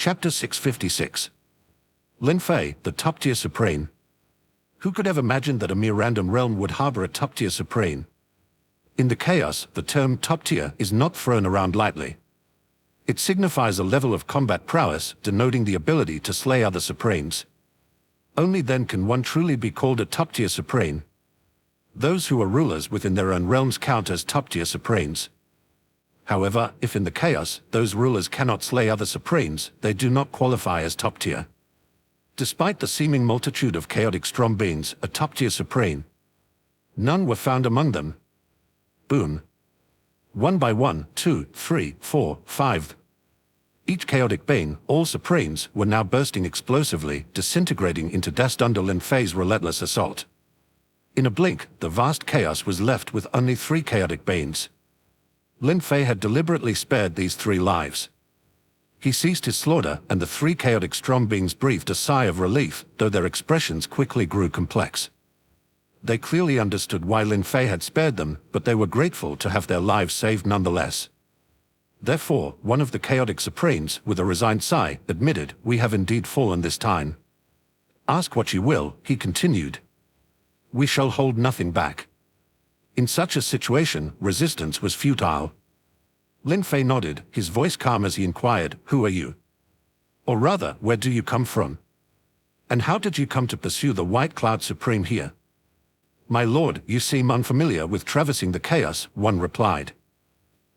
Chapter 656. Lin Fei, the top-tier supreme. Who could have imagined that a mere random realm would harbor a top-tier supreme? In the chaos, the term top-tier is not thrown around lightly. It signifies a level of combat prowess denoting the ability to slay other supremes. Only then can one truly be called a top-tier supreme. Those who are rulers within their own realms count as top-tier supremes. However, if in the chaos, those rulers cannot slay other supremes, they do not qualify as top-tier. Despite the seeming multitude of chaotic strong beings, a top-tier supreme, none were found among them. Boom. 1 by 1, 2, 3, 4, 5. Each chaotic being, all supremes, were now bursting explosively, disintegrating into dust under Lin Fei's relentless assault. In a blink, the vast chaos was left with only 3 chaotic beings. Lin Fei had deliberately spared these 3 lives. He ceased his slaughter, and the 3 chaotic strong beings breathed a sigh of relief, though their expressions quickly grew complex. They clearly understood why Lin Fei had spared them, but they were grateful to have their lives saved nonetheless. Therefore, one of the chaotic supremes, with a resigned sigh, admitted, "We have indeed fallen this time. Ask what you will," he continued. "We shall hold nothing back." In such a situation, resistance was futile. Lin Fei nodded, his voice calm as he inquired, "Who are you? Or rather, where do you come from? And how did you come to pursue the White Cloud Supreme here?" "My lord, you seem unfamiliar with traversing the chaos," one replied.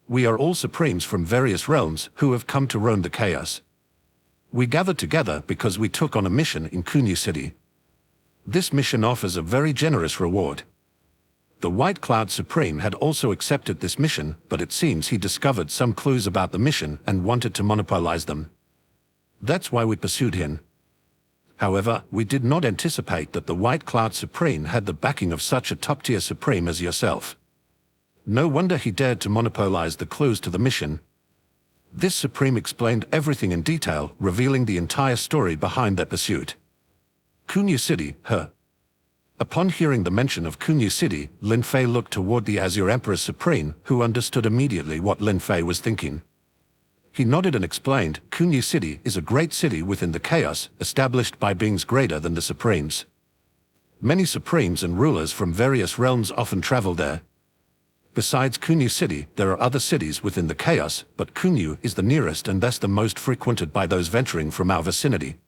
"We are all supremes from various realms who have come to roam the chaos. We gathered together because we took on a mission in Goju City. This mission offers a very generous reward." The White Cloud Supreme had also accepted this mission, but it seems he discovered some clues about the mission and wanted to monopolize them. That's why we pursued him. However, we did not anticipate that the White Cloud Supreme had the backing of such a top-tier supreme as yourself. No wonder he dared to monopolize the clues to the mission. This supreme explained everything in detail, revealing the entire story behind their pursuit. Goju City, Upon hearing the mention of Goju City, Lin Fei looked toward the Azure Emperor Supreme, who understood immediately what Lin Fei was thinking. He nodded and explained, "Goju City is a great city within the chaos, established by beings greater than the Supremes. Many Supremes and rulers from various realms often travel there. Besides Goju City, there are other cities within the chaos, but Goju is the nearest and thus the most frequented by those venturing from our vicinity."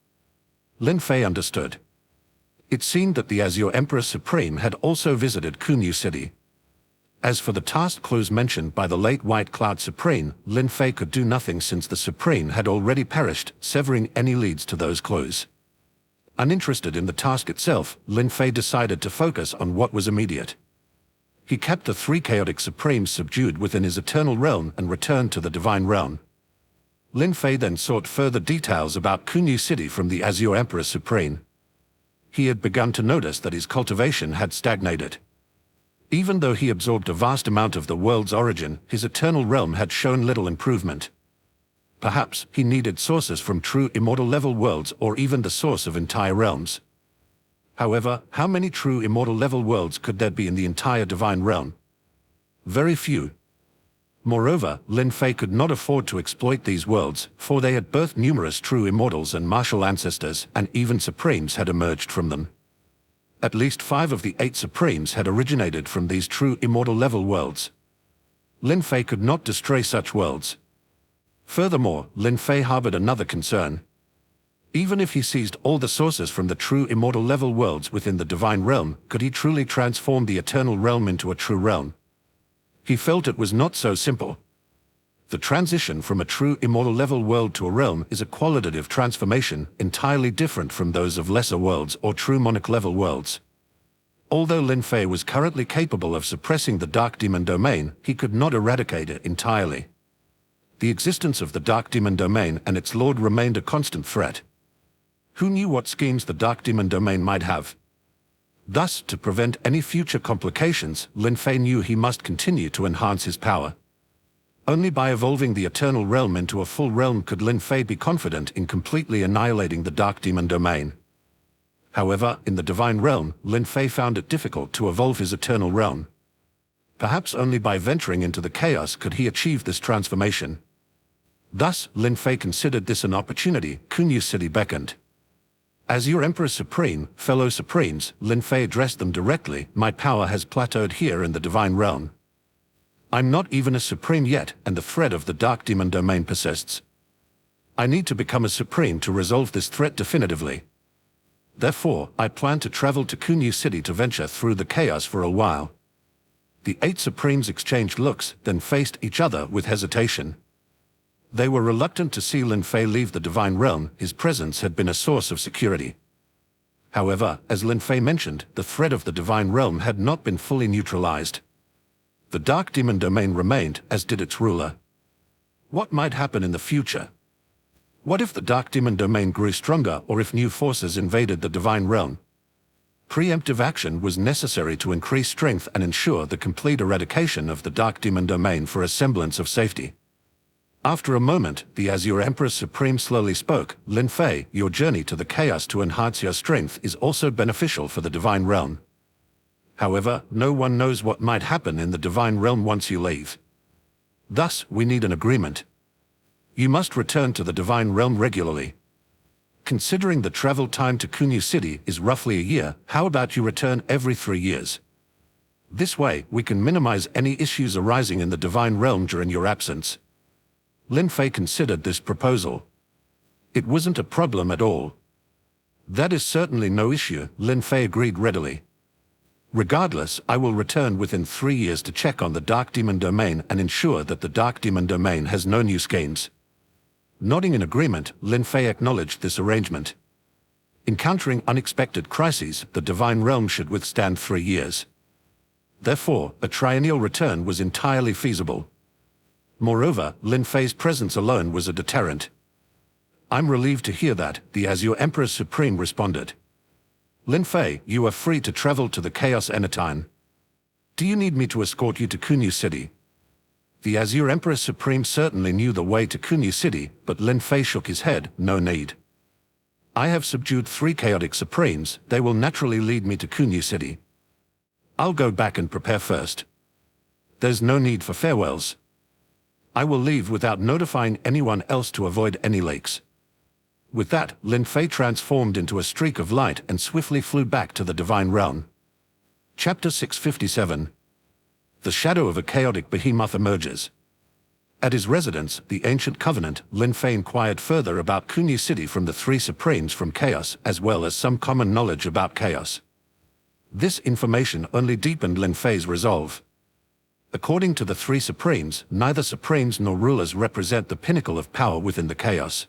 Lin Fei understood. It seemed that the Azure Emperor Supreme had also visited Goju City. As for the task clues mentioned by the late White Cloud Supreme, Lin Fei could do nothing since the Supreme had already perished, severing any leads to those clues. Uninterested in the task itself, Lin Fei decided to focus on what was immediate. He kept the 3 chaotic Supremes subdued within his eternal realm and returned to the divine realm. Lin Fei then sought further details about Goju City from the Azure Emperor Supreme. He had begun to notice that his cultivation had stagnated. Even though he absorbed a vast amount of the world's origin, his eternal realm had shown little improvement. Perhaps he needed sources from true immortal level worlds or even the source of entire realms. However, how many true immortal level worlds could there be in the entire divine realm? Very few. Moreover, Lin Fei could not afford to exploit these worlds, for they had birthed numerous true immortals and martial ancestors, and even supremes had emerged from them. At least 5 of the 8 supremes had originated from these true immortal level worlds. Lin Fei could not destroy such worlds. Furthermore, Lin Fei harbored another concern. Even if he seized all the sources from the true immortal level worlds within the divine realm, could he truly transform the eternal realm into a true realm? He felt it was not so simple. The transition from a true immortal level world to a realm is a qualitative transformation, entirely different from those of lesser worlds or true monarch level worlds. Although Lin Fei was currently capable of suppressing the Dark Demon Domain, he could not eradicate it entirely. The existence of the Dark Demon Domain and its lord remained a constant threat. Who knew what schemes the Dark Demon Domain might have? Thus, to prevent any future complications, Lin Fei knew he must continue to enhance his power. Only by evolving the Eternal Realm into a full realm could Lin Fei be confident in completely annihilating the Dark Demon Domain. However, in the Divine Realm, Lin Fei found it difficult to evolve his Eternal Realm. Perhaps only by venturing into the chaos could he achieve this transformation. Thus, Lin Fei considered this an opportunity. Kunyu City beckoned. As your Emperor Supreme, fellow Supremes, Lin Fei addressed them directly, my power has plateaued here in the Divine Realm. I'm not even a Supreme yet, and the threat of the Dark Demon Domain persists. I need to become a Supreme to resolve this threat definitively. Therefore, I plan to travel to Kunyu City to venture through the chaos for a while. The 8 Supremes exchanged looks, then faced each other with hesitation. They were reluctant to see Lin Fei leave the Divine Realm. His presence had been a source of security. However, as Lin Fei mentioned, the threat of the Divine Realm had not been fully neutralized. The Dark Demon Domain remained, as did its ruler. What might happen in the future? What if the Dark Demon Domain grew stronger, or if new forces invaded the Divine Realm? Preemptive action was necessary to increase strength and ensure the complete eradication of the Dark Demon Domain for a semblance of safety. After a moment, the Azure Emperor Supreme slowly spoke, Lin Fei, your journey to the chaos to enhance your strength is also beneficial for the Divine Realm. However, no one knows what might happen in the Divine Realm once you leave. Thus, we need an agreement. You must return to the Divine Realm regularly. Considering the travel time to Kunyu City is roughly a year, how about you return every 3 years? This way, we can minimize any issues arising in the Divine Realm during your absence. Lin Fei considered this proposal. It wasn't a problem at all. That is certainly no issue, Lin Fei agreed readily. Regardless, I will return within 3 years to check on the Dark Demon Domain and ensure that the Dark Demon Domain has no new schemes. Nodding in agreement, Lin Fei acknowledged this arrangement. Encountering unexpected crises, the Divine Realm should withstand 3 years. Therefore, a triennial return was entirely feasible. Moreover, Lin Fei's presence alone was a deterrent. I'm relieved to hear that, the Azure Emperor Supreme responded. Lin Fei, you are free to travel to the Chaos anytime. Do you need me to escort you to Kunyu City? The Azure Emperor Supreme certainly knew the way to Kunyu City, but Lin Fei shook his head, no need. I have subdued 3 chaotic Supremes, they will naturally lead me to Kunyu City. I'll go back and prepare first. There's no need for farewells. I will leave without notifying anyone else to avoid any leaks. With that, Lin Fei transformed into a streak of light and swiftly flew back to the Divine Realm. Chapter 657. The shadow of a chaotic behemoth emerges. At his residence, the Ancient Covenant, Lin Fei inquired further about Kunyu City from the 3 Supremes from Chaos, as well as some common knowledge about Chaos. This information only deepened Lin Fei's resolve. According to the 3 Supremes, neither Supremes nor rulers represent the pinnacle of power within the Chaos.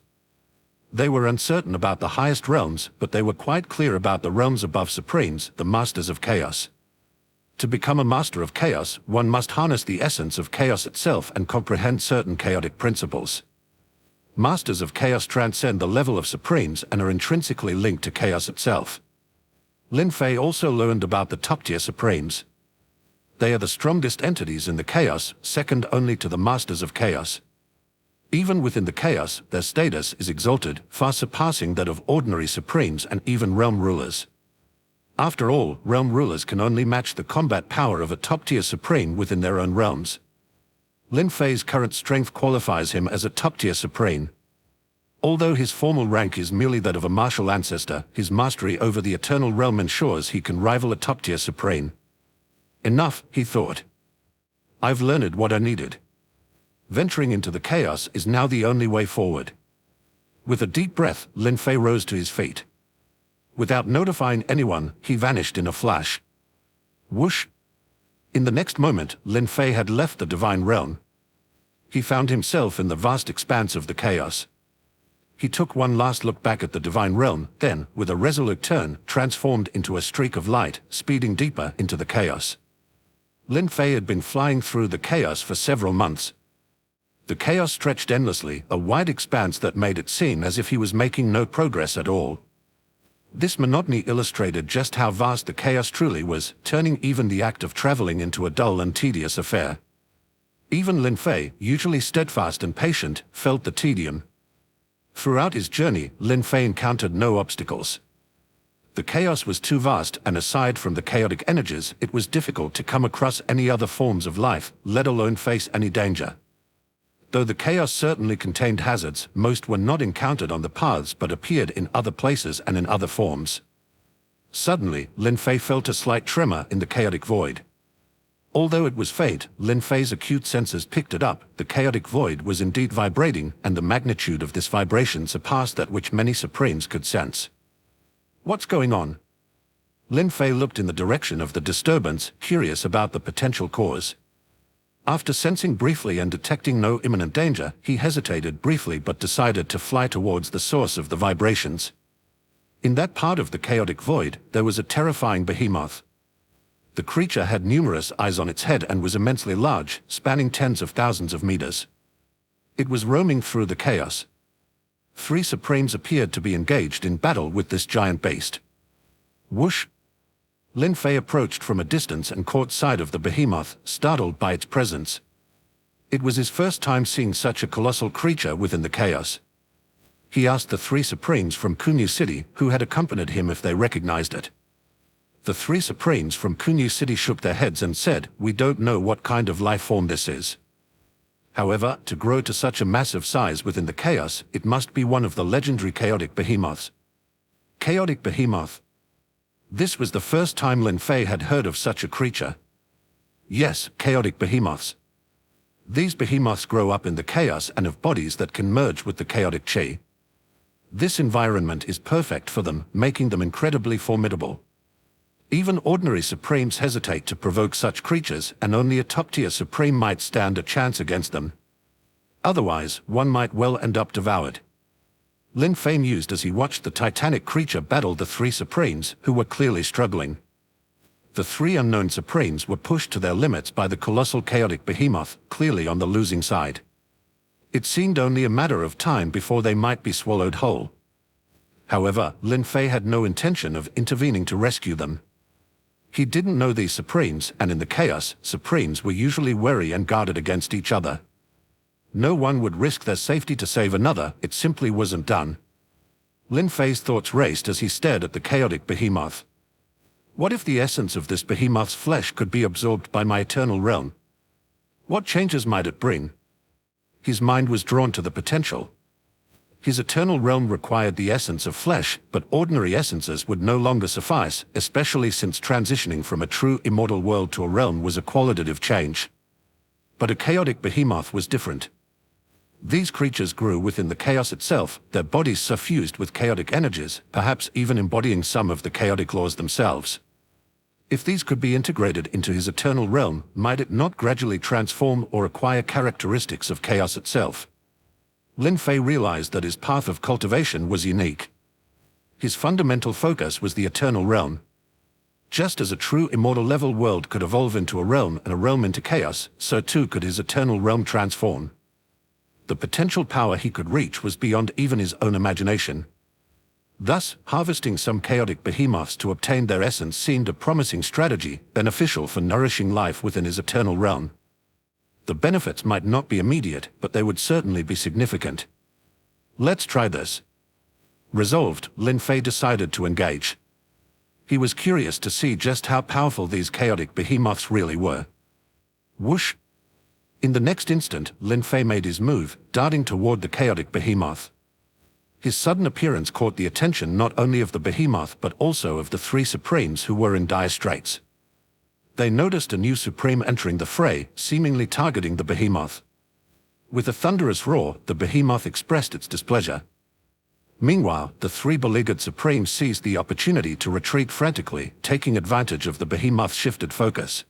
They were uncertain about the highest realms, but they were quite clear about the realms above Supremes, the Masters of Chaos. To become a Master of Chaos, one must harness the essence of Chaos itself and comprehend certain chaotic principles. Masters of Chaos transcend the level of Supremes and are intrinsically linked to Chaos itself. Lin Fei also learned about the top-tier Supremes. They are the strongest entities in the Chaos, second only to the Masters of Chaos. Even within the Chaos, their status is exalted, far surpassing that of ordinary Supremes and even realm rulers. After all, realm rulers can only match the combat power of a top-tier Supreme within their own realms. Lin Fei's current strength qualifies him as a top-tier Supreme. Although his formal rank is merely that of a martial ancestor, his mastery over the Eternal Realm ensures he can rival a top-tier Supreme. Enough, he thought. I've learned what I needed. Venturing into the Chaos is now the only way forward. With a deep breath, Lin Fei rose to his feet. Without notifying anyone, he vanished in a flash. Whoosh! In the next moment, Lin Fei had left the Divine Realm. He found himself in the vast expanse of the Chaos. He took one last look back at the Divine Realm, then, with a resolute turn, transformed into a streak of light, speeding deeper into the Chaos. Lin Fei had been flying through the Chaos for several months. The Chaos stretched endlessly, a wide expanse that made it seem as if he was making no progress at all. This monotony illustrated just how vast the Chaos truly was, turning even the act of traveling into a dull and tedious affair. Even Lin Fei, usually steadfast and patient, felt the tedium. Throughout his journey, Lin Fei encountered no obstacles. The Chaos was too vast, and aside from the chaotic energies, it was difficult to come across any other forms of life, let alone face any danger. Though the chaos certainly contained hazards, most were not encountered on the paths but appeared in other places and in other forms. Suddenly, Lin Fei felt a slight tremor in the chaotic void. Although it was faint, Lin Fei's acute senses picked it up. The chaotic void was indeed vibrating, and the magnitude of this vibration surpassed that which many Supremes could sense. What's going on? Lin Fei looked in the direction of the disturbance, curious about the potential cause. After sensing briefly and detecting no imminent danger, he hesitated briefly but decided to fly towards the source of the vibrations. In that part of the chaotic void, there was a terrifying behemoth. The creature had numerous eyes on its head and was immensely large, spanning tens of thousands of meters. It was roaming through the chaos. 3 Supremes appeared to be engaged in battle with this giant beast. Whoosh! Lin Fei approached from a distance and caught sight of the behemoth, startled by its presence. It was his first time seeing such a colossal creature within the chaos. He asked the 3 Supremes from Kunyu City who had accompanied him if they recognized it. The 3 Supremes from Kunyu City shook their heads and said, "We don't know what kind of life form this is. However, to grow to such a massive size within the chaos, it must be one of the legendary chaotic behemoths." Chaotic behemoth. This was the first time Lin Fei had heard of such a creature. Yes, chaotic behemoths. These behemoths grow up in the chaos and have bodies that can merge with the chaotic chi. This environment is perfect for them, making them incredibly formidable. Even ordinary Supremes hesitate to provoke such creatures, and only a top-tier Supreme might stand a chance against them. Otherwise, one might well end up devoured. Lin Fei mused as he watched the titanic creature battle the 3 Supremes, who were clearly struggling. The 3 unknown Supremes were pushed to their limits by the colossal chaotic behemoth, clearly on the losing side. It seemed only a matter of time before they might be swallowed whole. However, Lin Fei had no intention of intervening to rescue them. He didn't know these Supremes, and in the chaos, Supremes were usually wary and guarded against each other. No one would risk their safety to save another, it simply wasn't done. Lin Fei's thoughts raced as he stared at the chaotic behemoth. What if the essence of this behemoth's flesh could be absorbed by my eternal realm? What changes might it bring? His mind was drawn to the potential. His eternal realm required the essence of flesh, but ordinary essences would no longer suffice, especially since transitioning from a true immortal world to a realm was a qualitative change. But a chaotic behemoth was different. These creatures grew within the chaos itself, their bodies suffused with chaotic energies, perhaps even embodying some of the chaotic laws themselves. If these could be integrated into his eternal realm, might it not gradually transform or acquire characteristics of chaos itself? Lin Fei realized that his path of cultivation was unique. His fundamental focus was the eternal realm. Just as a true immortal level world could evolve into a realm and a realm into chaos, so too could his eternal realm transform. The potential power he could reach was beyond even his own imagination. Thus, harvesting some chaotic behemoths to obtain their essence seemed a promising strategy, beneficial for nourishing life within his eternal realm. The benefits might not be immediate, but they would certainly be significant. Let's try this. Resolved, Lin Fei decided to engage. He was curious to see just how powerful these chaotic behemoths really were. Whoosh! In the next instant, Lin Fei made his move, darting toward the chaotic behemoth. His sudden appearance caught the attention not only of the behemoth but also of the 3 Supremes who were in dire straits. They noticed a new Supreme entering the fray, seemingly targeting the behemoth. With a thunderous roar, the behemoth expressed its displeasure. Meanwhile, the 3 beleaguered Supremes seized the opportunity to retreat frantically, taking advantage of the behemoth's shifted focus.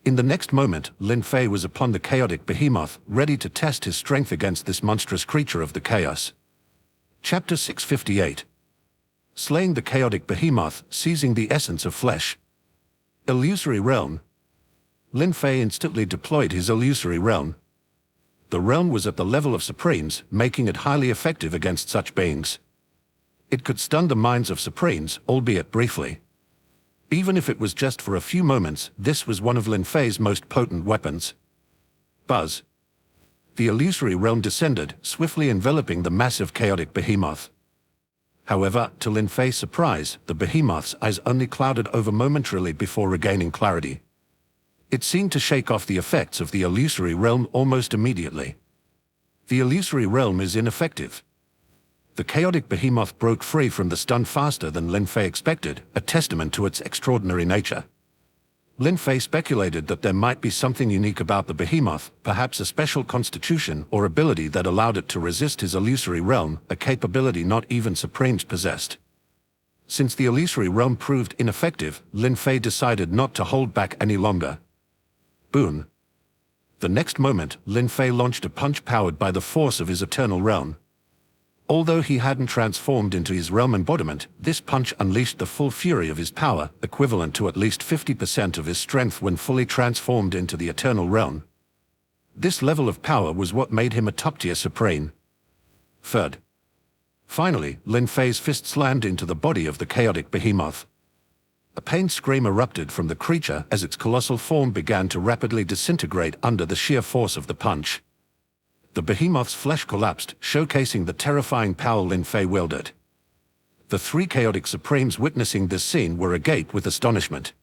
In the next moment, Lin Fei was upon the chaotic behemoth, ready to test his strength against this monstrous creature of the chaos. Chapter 658. Slaying the chaotic behemoth, seizing the essence of flesh. Illusory realm. Lin Fei instantly deployed his illusory realm. The realm was at the level of Supremes, making it highly effective against such beings. It could stun the minds of Supremes, albeit briefly. Even if it was just for a few moments, this was one of Lin Fei's most potent weapons. Buzz. The illusory realm descended, swiftly enveloping the massive chaotic behemoth. However, to Lin Fei's surprise, the behemoth's eyes only clouded over momentarily before regaining clarity. It seemed to shake off the effects of the illusory realm almost immediately. The illusory realm is ineffective. The chaotic behemoth broke free from the stun faster than Lin Fei expected, a testament to its extraordinary nature. Lin Fei speculated that there might be something unique about the behemoth, perhaps a special constitution or ability that allowed it to resist his illusory realm, a capability not even Supremes possessed. Since the illusory realm proved ineffective, Lin Fei decided not to hold back any longer. Boom. The next moment, Lin Fei launched a punch powered by the force of his eternal realm. Although he hadn't transformed into his realm embodiment, this punch unleashed the full fury of his power, equivalent to at least 50% of his strength when fully transformed into the eternal realm. This level of power was what made him a top-tier Supreme. Third. Finally, Lin Fei's fist slammed into the body of the chaotic behemoth. A pain scream erupted from the creature as its colossal form began to rapidly disintegrate under the sheer force of the punch. The behemoth's flesh collapsed, showcasing the terrifying power Lin Fei wielded. The three chaotic Supremes witnessing this scene were agape with astonishment.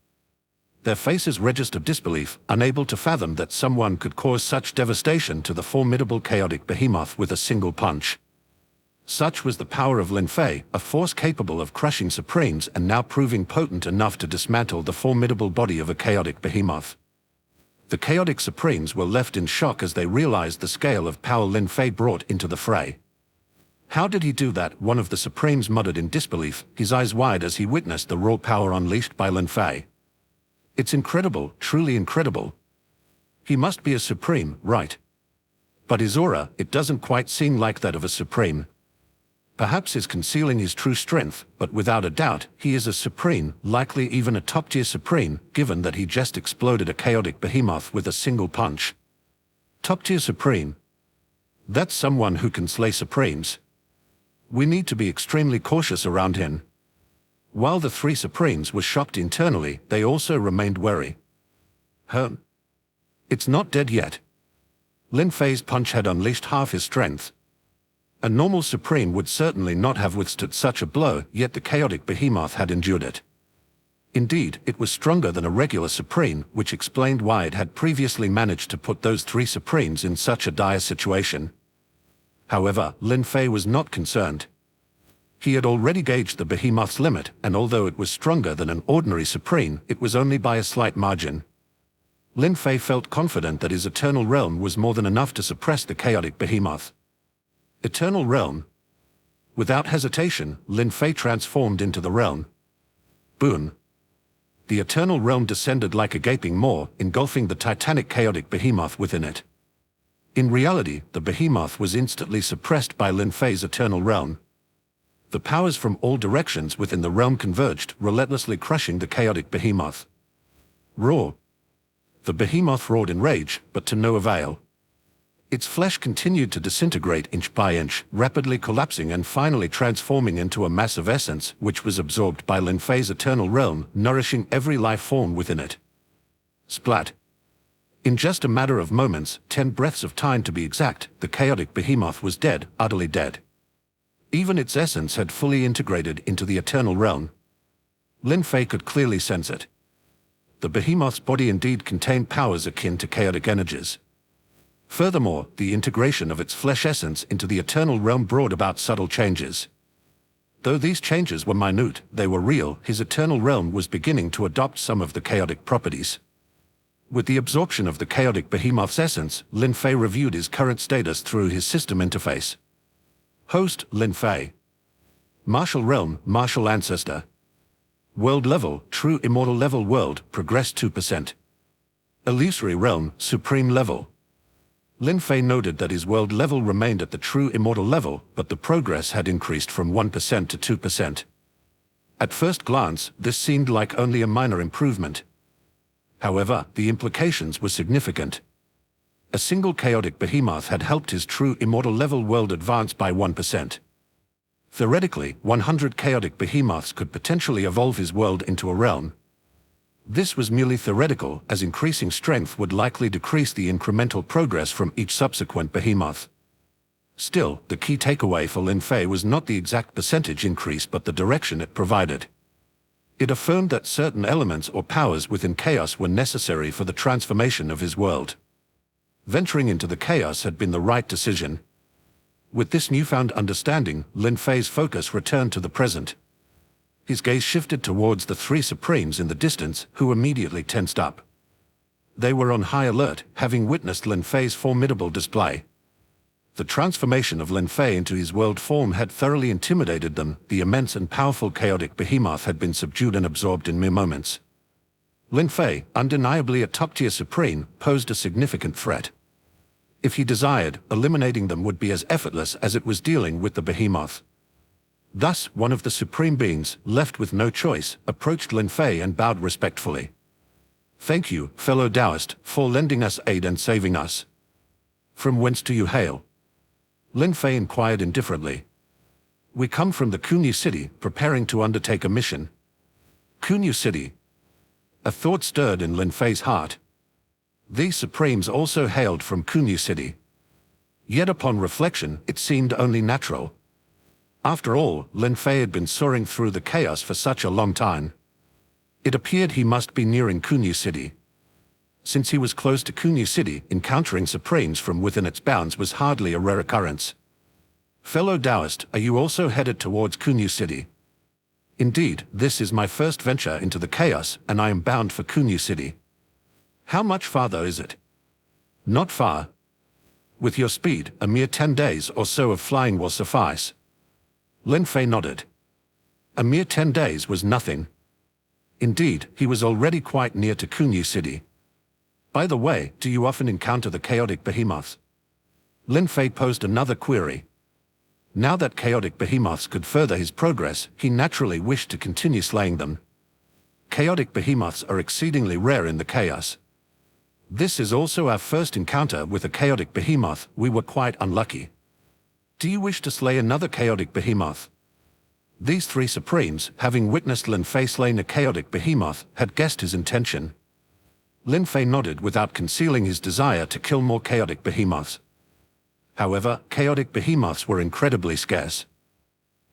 Their faces registered disbelief, unable to fathom that someone could cause such devastation to the formidable chaotic behemoth with a single punch. Such was the power of Lin Fei, a force capable of crushing Supremes and now proving potent enough to dismantle the formidable body of a chaotic behemoth. The chaotic Supremes were left in shock as they realized the scale of power Lin Fei brought into the fray. How did he do that? One of the Supremes muttered in disbelief, his eyes wide as he witnessed the raw power unleashed by Lin Fei. It's incredible, truly incredible. He must be a Supreme, right? But his aura, it doesn't quite seem like that of a Supreme. Perhaps he's concealing his true strength, but without a doubt, he is a Supreme, likely even a top-tier Supreme, given that he just exploded a chaotic behemoth with a single punch. Top-tier Supreme. That's someone who can slay Supremes. We need to be extremely cautious around him. While the three Supremes were shocked internally, they also remained wary. It's not dead yet. Lin Fei's punch had unleashed half his strength. A normal Supreme would certainly not have withstood such a blow, yet the chaotic behemoth had endured it. Indeed, it was stronger than a regular Supreme, which explained why it had previously managed to put those three Supremes in such a dire situation. However, Lin Fei was not concerned. He had already gauged the behemoth's limit, and although it was stronger than an ordinary Supreme, it was only by a slight margin. Lin Fei felt confident that his eternal realm was more than enough to suppress the chaotic behemoth. Eternal realm. Without hesitation, Lin Fei transformed into the realm. Boom. The eternal realm descended like a gaping maw, engulfing the titanic chaotic behemoth within it. In reality, the behemoth was instantly suppressed by Lin Fei's eternal realm. The powers from all directions within the realm converged, relentlessly crushing the chaotic behemoth. Roar. The behemoth roared in rage, but to no avail. Its flesh continued to disintegrate inch by inch, rapidly collapsing and finally transforming into a mass of essence, which was absorbed by Lin Fei's eternal realm, nourishing every life form within it. Splat. In just a matter of moments, 10 breaths of time to be exact, the chaotic behemoth was dead, utterly dead. Even its essence had fully integrated into the eternal realm. Lin Fei could clearly sense it. The behemoth's body indeed contained powers akin to chaotic energies. Furthermore, the integration of its flesh essence into the eternal realm brought about subtle changes. Though these changes were minute, they were real. His eternal realm was beginning to adopt some of the chaotic properties. With the absorption of the chaotic behemoth's essence, Lin Fei reviewed his current status through his system interface. Host, Lin Fei. Martial realm, martial ancestor. World level, true immortal level world, progress 2%. Illusory realm, supreme level. Lin Fei noted that his world level remained at the true immortal level, but the progress had increased from 1% to 2%. At first glance, this seemed like only a minor improvement. However, the implications were significant. A single chaotic behemoth had helped his true immortal level world advance by 1%. Theoretically, 100 chaotic behemoths could potentially evolve his world into a realm. This was merely theoretical, as increasing strength would likely decrease the incremental progress from each subsequent behemoth. Still, the key takeaway for Lin Fei was not the exact percentage increase but the direction it provided. It affirmed that certain elements or powers within chaos were necessary for the transformation of his world. Venturing into the chaos had been the right decision. With this newfound understanding, Lin Fei's focus returned to the present. His gaze shifted towards the three Supremes in the distance, who immediately tensed up. They were on high alert, having witnessed Lin Fei's formidable display. The transformation of Lin Fei into his world form had thoroughly intimidated them. The immense and powerful chaotic behemoth had been subdued and absorbed in mere moments. Lin Fei, undeniably a top-tier Supreme, posed a significant threat. If he desired, eliminating them would be as effortless as it was dealing with the behemoth. Thus, one of the Supreme Beings, left with no choice, approached Lin Fei and bowed respectfully. "Thank you, fellow Taoist, for lending us aid and saving us. From whence do you hail?" Lin Fei inquired indifferently. "We come from the Kunyu city, preparing to undertake a mission." Kunyu city. A thought stirred in Lin Fei's heart. These Supremes also hailed from Kunyu city. Yet upon reflection, it seemed only natural. After all, Lin Fei had been soaring through the chaos for such a long time. It appeared he must be nearing Kunyu city. Since he was close to Kunyu city, encountering Supremes from within its bounds was hardly a rare occurrence. "Fellow Taoist, are you also headed towards Kunyu city?" "Indeed, this is my first venture into the chaos, and I am bound for Kunyu city." "How much farther is it?" "Not far. With your speed, a mere 10 days or so of flying will suffice." Lin Fei nodded. A mere 10 days was nothing. Indeed, he was already quite near to Kunyu city. "By the way, do you often encounter the chaotic behemoths?" Lin Fei posed another query. Now that chaotic behemoths could further his progress, he naturally wished to continue slaying them. Chaotic behemoths are exceedingly rare in the chaos. This is also our first encounter with a chaotic behemoth. We were quite unlucky. "Do you wish to slay another chaotic behemoth?" These three Supremes, having witnessed Lin Fei slaying a chaotic behemoth, had guessed his intention. Lin Fei nodded without concealing his desire to kill more chaotic behemoths. However, chaotic behemoths were incredibly scarce.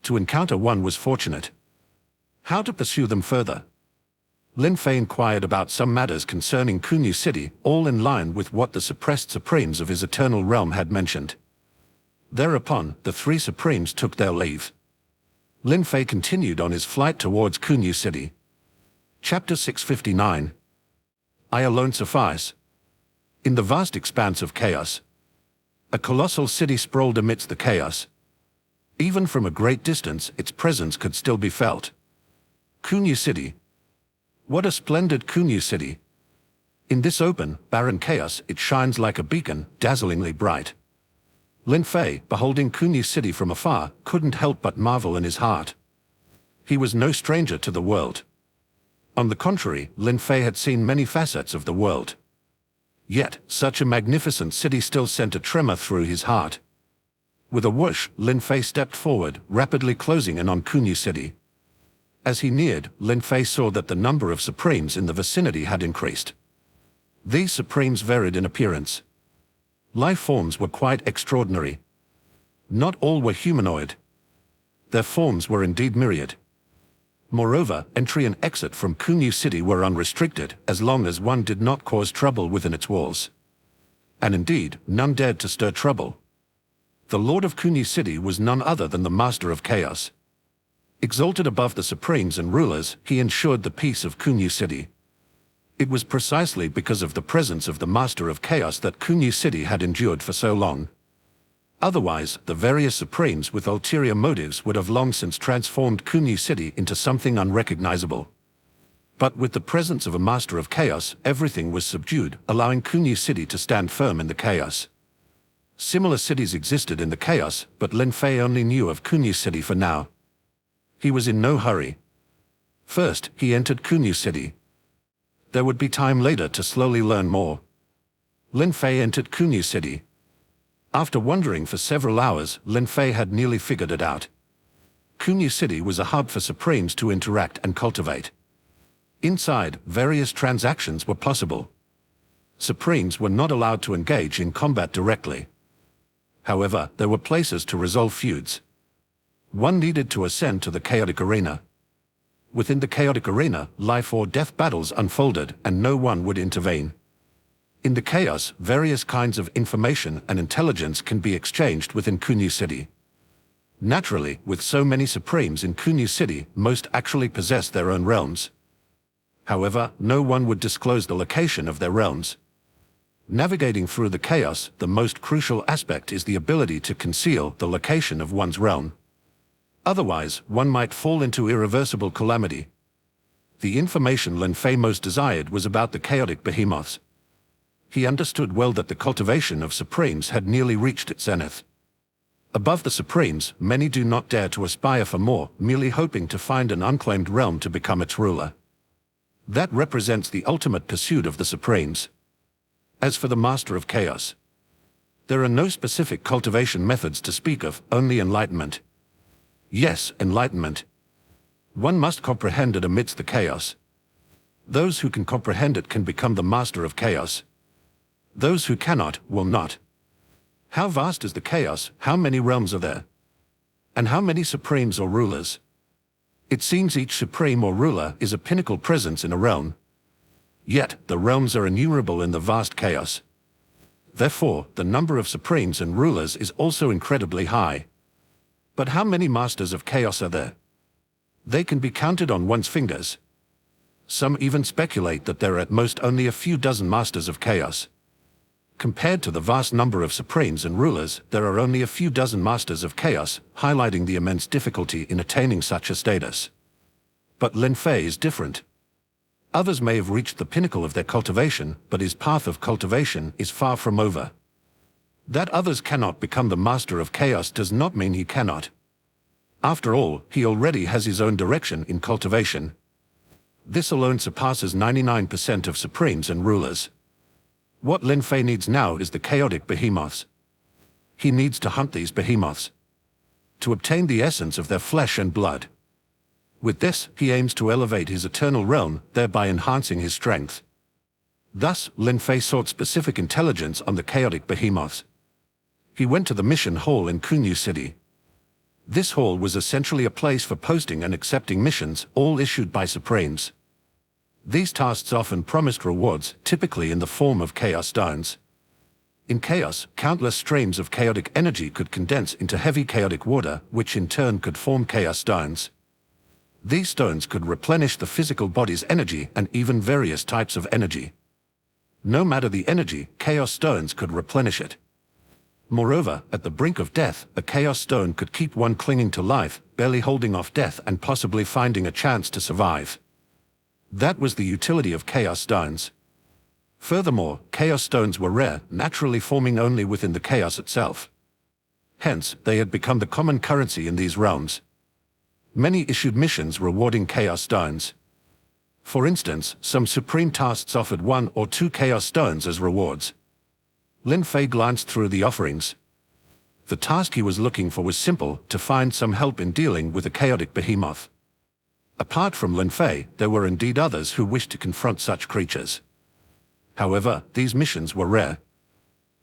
To encounter one was fortunate. How to pursue them further? Lin Fei inquired about some matters concerning Kunyu city, all in line with what the suppressed Supremes of his eternal realm had mentioned. Thereupon, the three Supremes took their leave. Lin Fei continued on his flight towards Kunyu city. Chapter 659. I alone suffice. In the vast expanse of chaos, a colossal city sprawled amidst the chaos. Even from a great distance, its presence could still be felt. Kunyu city. What a splendid Kunyu city! In this open, barren chaos, it shines like a beacon, dazzlingly bright. Lin Fei, beholding Kunyu city from afar, couldn't help but marvel in his heart. He was no stranger to the world. On the contrary, Lin Fei had seen many facets of the world. Yet, such a magnificent city still sent a tremor through his heart. With a whoosh, Lin Fei stepped forward, rapidly closing in on Kunyu city. As he neared, Lin Fei saw that the number of Supremes in the vicinity had increased. These Supremes varied in appearance. Life forms were quite extraordinary. Not all were humanoid. Their forms were indeed myriad. Moreover, entry and exit from Kunyu city were unrestricted, as long as one did not cause trouble within its walls. And indeed, none dared to stir trouble. The Lord of Kunyu city was none other than the Master of Chaos. Exalted above the Supremes and rulers, he ensured the peace of Kunyu city. It was precisely because of the presence of the Master of Chaos that Kunyu city had endured for so long. Otherwise, the various Supremes with ulterior motives would have long since transformed Kunyu city into something unrecognizable. But with the presence of a Master of Chaos, everything was subdued, allowing Kunyu city to stand firm in the chaos. Similar cities existed in the chaos, but Lin Fei only knew of Kunyu city for now. He was in no hurry. First, he entered Kunyu city. There would be time later to slowly learn more. Lin Fei entered Kunyu city. After wandering for several hours, Lin Fei had nearly figured it out. Kunyu city was a hub for Supremes to interact and cultivate. Inside, various transactions were possible. Supremes were not allowed to engage in combat directly. However, there were places to resolve feuds. One needed to ascend to the chaotic arena. Within the chaotic arena, life or death battles unfolded, and no one would intervene. In the chaos, various kinds of information and intelligence can be exchanged within Kunyu City. Naturally, with so many Supremes in Kunyu City, most actually possess their own realms. However, no one would disclose the location of their realms. Navigating through the chaos, the most crucial aspect is the ability to conceal the location of one's realm. Otherwise, one might fall into irreversible calamity. The information Lin Fei most desired was about the chaotic behemoths. He understood well that the cultivation of Supremes had nearly reached its zenith. Above the Supremes, many do not dare to aspire for more, merely hoping to find an unclaimed realm to become its ruler. That represents the ultimate pursuit of the Supremes. As for the Master of Chaos, there are no specific cultivation methods to speak of, only enlightenment. Yes, enlightenment. One must comprehend it amidst the chaos. Those who can comprehend it can become the Master of Chaos. Those who cannot, will not. How vast is the chaos, how many realms are there? And how many Supremes or rulers? It seems each Supreme or ruler is a pinnacle presence in a realm. Yet, the realms are innumerable in the vast chaos. Therefore, the number of Supremes and rulers is also incredibly high. But how many Masters of Chaos are there? They can be counted on one's fingers. Some even speculate that there are at most only a few dozen Masters of Chaos. Compared to the vast number of Supremes and rulers, there are only a few dozen Masters of Chaos, highlighting the immense difficulty in attaining such a status. But Lin Fei is different. Others may have reached the pinnacle of their cultivation, but his path of cultivation is far from over. That others cannot become the Master of Chaos does not mean he cannot. After all, he already has his own direction in cultivation. This alone surpasses 99% of Supremes and rulers. What Lin Fei needs now is the chaotic behemoths. He needs to hunt these behemoths, to obtain the essence of their flesh and blood. With this, he aims to elevate his eternal realm, thereby enhancing his strength. Thus, Lin Fei sought specific intelligence on the chaotic behemoths. He went to the mission hall in Kunyu City. This hall was essentially a place for posting and accepting missions, all issued by Supremes. These tasks often promised rewards, typically in the form of chaos stones. In chaos, countless streams of chaotic energy could condense into heavy chaotic water, which in turn could form chaos stones. These stones could replenish the physical body's energy and even various types of energy. No matter the energy, chaos stones could replenish it. Moreover, at the brink of death, a chaos stone could keep one clinging to life, barely holding off death and possibly finding a chance to survive. That was the utility of chaos stones. Furthermore, chaos stones were rare, naturally forming only within the chaos itself. Hence, they had become the common currency in these realms. Many issued missions rewarding chaos stones. For instance, some supreme tasks offered 1 or 2 chaos stones as rewards. Lin Fei glanced through the offerings. The task he was looking for was simple: to find some help in dealing with a chaotic behemoth. Apart from Lin Fei, there were indeed others who wished to confront such creatures. However, these missions were rare.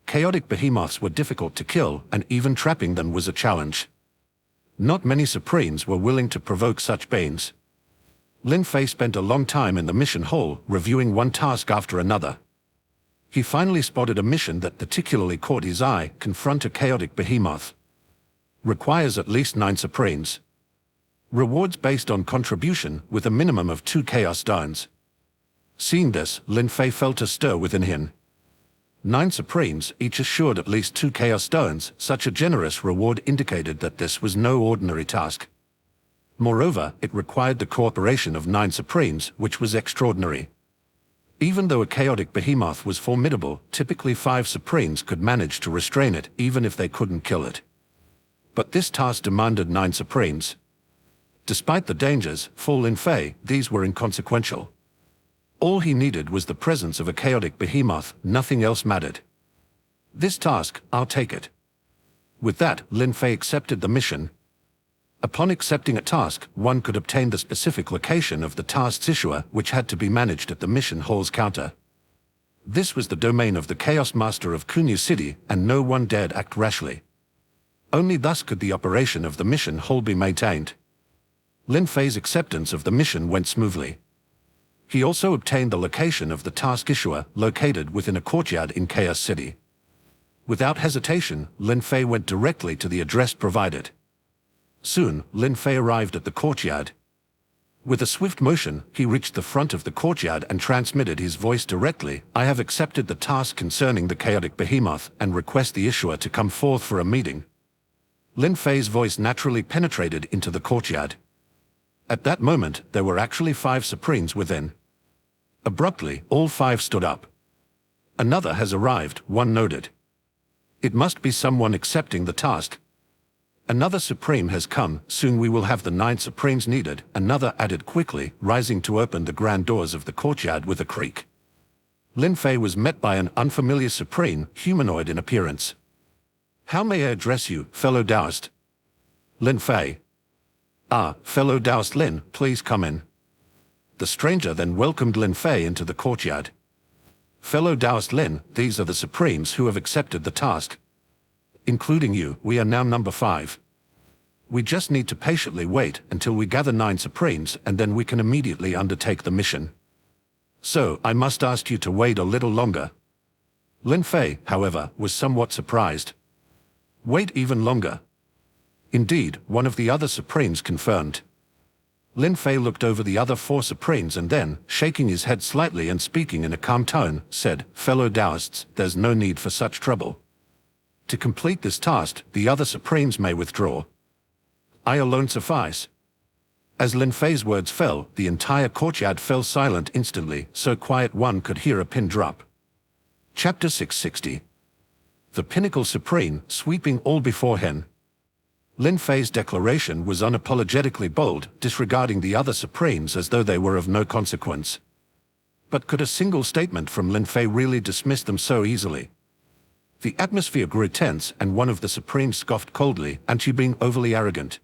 Chaotic behemoths were difficult to kill, and even trapping them was a challenge. Not many Supremes were willing to provoke such beings. Lin Fei spent a long time in the mission hall, reviewing one task after another. He finally spotted a mission that particularly caught his eye: confront a chaotic behemoth. Requires at least 9 Supremes. Rewards based on contribution, with a minimum of 2 chaos stones. Seeing this, Lin Fei felt a stir within him. 9 Supremes, each assured at least 2 chaos stones, such a generous reward indicated that this was no ordinary task. Moreover, it required the cooperation of 9 Supremes, which was extraordinary. Even though a chaotic behemoth was formidable, typically 5 Supremes could manage to restrain it, even if they couldn't kill it. But this task demanded 9 Supremes. Despite the dangers, for Lin Fei, these were inconsequential. All he needed was the presence of a chaotic behemoth, nothing else mattered. This task, I'll take it. With that, Lin Fei accepted the mission. Upon accepting a task, one could obtain the specific location of the task's issuer, which had to be managed at the mission hall's counter. This was the domain of the Chaos Master of Kunyu City, and no one dared act rashly. Only thus could the operation of the mission hall be maintained. Lin Fei's acceptance of the mission went smoothly. He also obtained the location of the task issuer, located within a courtyard in Chaos City. Without hesitation, Lin Fei went directly to the address provided. Soon, Lin Fei arrived at the courtyard. With a swift motion, he reached the front of the courtyard and transmitted his voice directly. "I have accepted the task concerning the chaotic behemoth and request the issuer to come forth for a meeting." Lin Fei's voice naturally penetrated into the courtyard. At that moment, there were actually 5 Supremes within. Abruptly, all 5 stood up. "Another has arrived," one noted. "It must be someone accepting the task. Another Supreme has come, soon we will have the 9 Supremes needed," another added quickly, rising to open the grand doors of the courtyard with a creak. Lin Fei was met by an unfamiliar Supreme, humanoid in appearance. "How may I address you, fellow Taoist?" "Lin Fei." "Ah, fellow Taoist Lin, please come in." The stranger then welcomed Lin Fei into the courtyard. "Fellow Taoist Lin, these are the Supremes who have accepted the task. Including you, we are now number 5. We just need to patiently wait until we gather 9 Supremes and then we can immediately undertake the mission. So, I must ask you to wait a little longer." Lin Fei, however, was somewhat surprised. "Wait even longer?" Indeed, one of the other Supremes confirmed. Lin Fei looked over the other 4 Supremes and then, shaking his head slightly and speaking in a calm tone, said, "Fellow Taoists, there's no need for such trouble. To complete this task, the other Supremes may withdraw. I alone suffice." As Lin Fei's words fell, the entire courtyard fell silent instantly, so quiet one could hear a pin drop. Chapter 660. The Pinnacle Supreme, sweeping all before him. Lin Fei's declaration was unapologetically bold, disregarding the other Supremes as though they were of no consequence. But could a single statement from Lin Fei really dismiss them so easily? The atmosphere grew tense, and one of the Supremes scoffed coldly, "Aren't you being overly arrogant?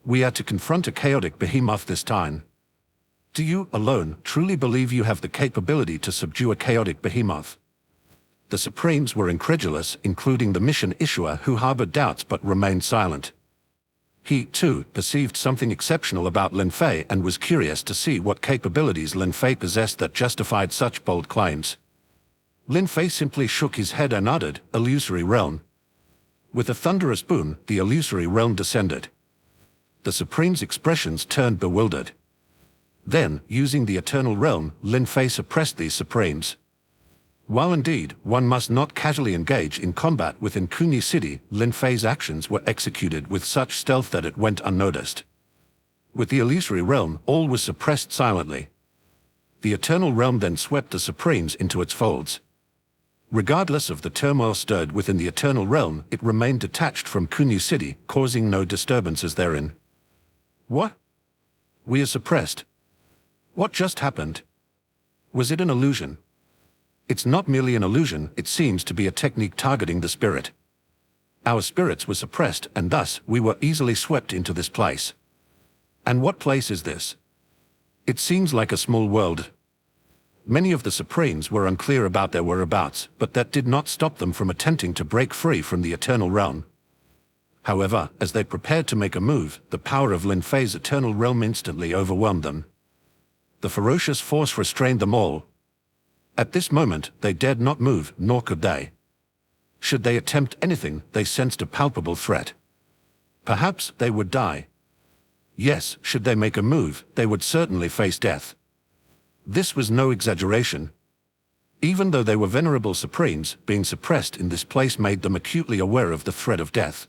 We are to confront a chaotic behemoth this time. Do you, alone, truly believe you have the capability to subdue a chaotic behemoth?" The Supremes were incredulous, including the mission issuer who harbored doubts but remained silent. He, too, perceived something exceptional about Lin Fei and was curious to see what capabilities Lin Fei possessed that justified such bold claims. Lin Fei simply shook his head and uttered, "Illusory realm." With a thunderous boom, the illusory realm descended. The Supremes' expressions turned bewildered. Then, using the eternal realm, Lin Fei suppressed these Supremes. While indeed, one must not casually engage in combat within Kunyi City, Lin Fei's actions were executed with such stealth that it went unnoticed. With the illusory realm, all was suppressed silently. The eternal realm then swept the Supremes into its folds. Regardless of the turmoil stirred within the eternal realm, it remained detached from Kunyi City, causing no disturbances therein. What? We are suppressed. What just happened? Was it an illusion? It's not merely an illusion, it seems to be a technique targeting the spirit. Our spirits were suppressed, and thus we were easily swept into this place. And what place is this? It seems like a small world. Many of the Supremes were unclear about their whereabouts, but that did not stop them from attempting to break free from the eternal realm. However, as they prepared to make a move, the power of Lin Fei's eternal realm instantly overwhelmed them. The ferocious force restrained them all. At this moment, they dared not move, nor could they. Should they attempt anything, they sensed a palpable threat. Perhaps they would die. Yes, should they make a move, they would certainly face death. This was no exaggeration. Even though they were venerable Supremes, being suppressed in this place made them acutely aware of the threat of death.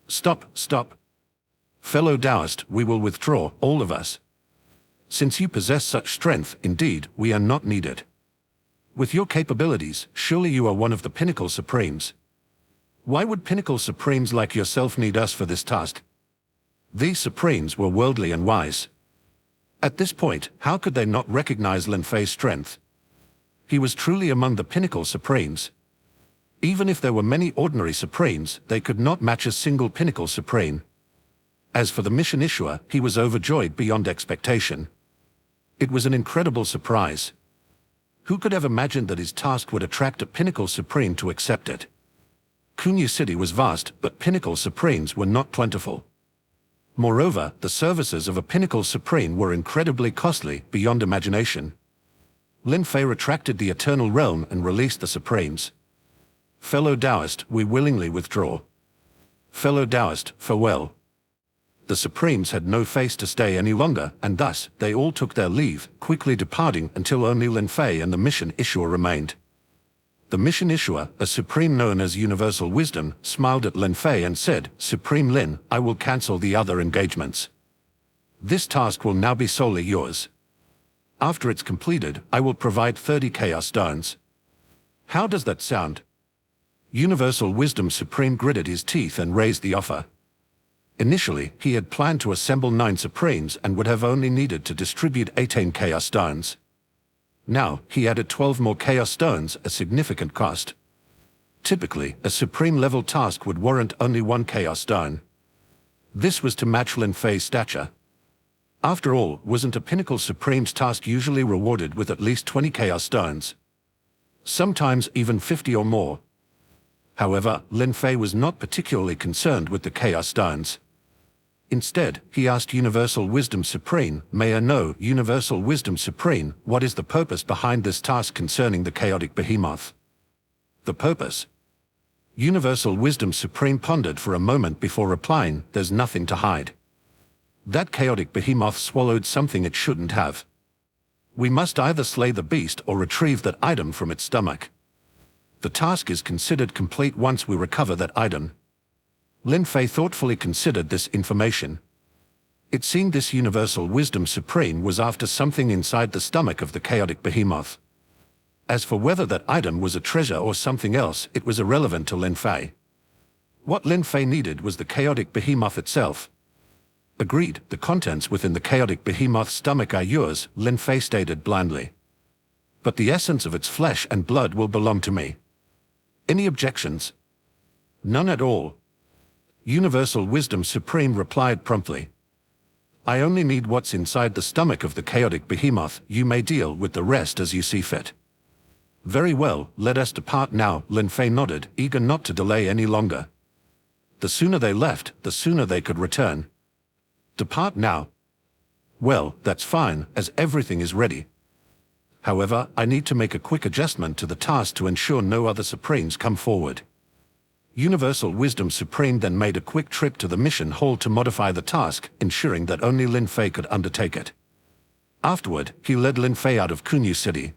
"Stop, stop. Fellow Taoist, we will withdraw, all of us. Since you possess such strength, indeed, we are not needed. With your capabilities, surely you are one of the Pinnacle Supremes. Why would Pinnacle Supremes like yourself need us for this task?" These Supremes were worldly and wise. At this point, how could they not recognize Lin Fei's strength? He was truly among the Pinnacle Supremes. Even if there were many ordinary Supremes, they could not match a single Pinnacle Supreme. As for the mission issuer, he was overjoyed beyond expectation. It was an incredible surprise. Who could have imagined that his task would attract a Pinnacle Supreme to accept it? Kunyi City was vast, but Pinnacle Supremes were not plentiful. Moreover, the services of a pinnacle supreme were incredibly costly, beyond imagination. Lin Fei retracted the Eternal Realm and released the Supremes. Fellow Taoist, we willingly withdraw. Fellow Taoist, farewell. The Supremes had no face to stay any longer, and thus, they all took their leave, quickly departing until only Lin Fei and the mission issuer remained. The mission issuer, a Supreme known as Universal Wisdom, smiled at Lin Fei and said, Supreme Lin, I will cancel the other engagements. This task will now be solely yours. After it's completed, I will provide 30 Chaos Stones. How does that sound? Universal Wisdom Supreme gritted his teeth and raised the offer. Initially, he had planned to assemble 9 Supremes and would have only needed to distribute 18 Chaos Stones. Now, he added 12 more Chaos Stones, a significant cost. Typically, a Supreme-level task would warrant only 1 Chaos Stone. This was to match Lin Fei's stature. After all, wasn't a Pinnacle Supreme's task usually rewarded with at least 20 Chaos Stones? Sometimes even 50 or more. However, Lin Fei was not particularly concerned with the Chaos Stones. Instead, he asked Universal Wisdom Supreme, may I know, Universal Wisdom Supreme, what is the purpose behind this task concerning the chaotic behemoth? The purpose? Universal Wisdom Supreme pondered for a moment before replying, there's nothing to hide. That chaotic behemoth swallowed something it shouldn't have. We must either slay the beast or retrieve that item from its stomach. The task is considered complete once we recover that item. Lin Fei thoughtfully considered this information. It seemed this Universal Wisdom Supreme was after something inside the stomach of the chaotic behemoth. As for whether that item was a treasure or something else, it was irrelevant to Lin Fei. What Lin Fei needed was the chaotic behemoth itself. Agreed, the contents within the chaotic behemoth's stomach are yours, Lin Fei stated blandly. But the essence of its flesh and blood will belong to me. Any objections? None at all. Universal Wisdom Supreme replied promptly. I only need what's inside the stomach of the chaotic behemoth, you may deal with the rest as you see fit. Very well, let us depart now, Lin Fei nodded, eager not to delay any longer. The sooner they left, the sooner they could return. Depart now? Well, that's fine, as everything is ready. However, I need to make a quick adjustment to the task to ensure no other Supremes come forward. Universal Wisdom Supreme then made a quick trip to the mission hall to modify the task, ensuring that only Lin Fei could undertake it. Afterward, he led Lin Fei out of Kunyu City.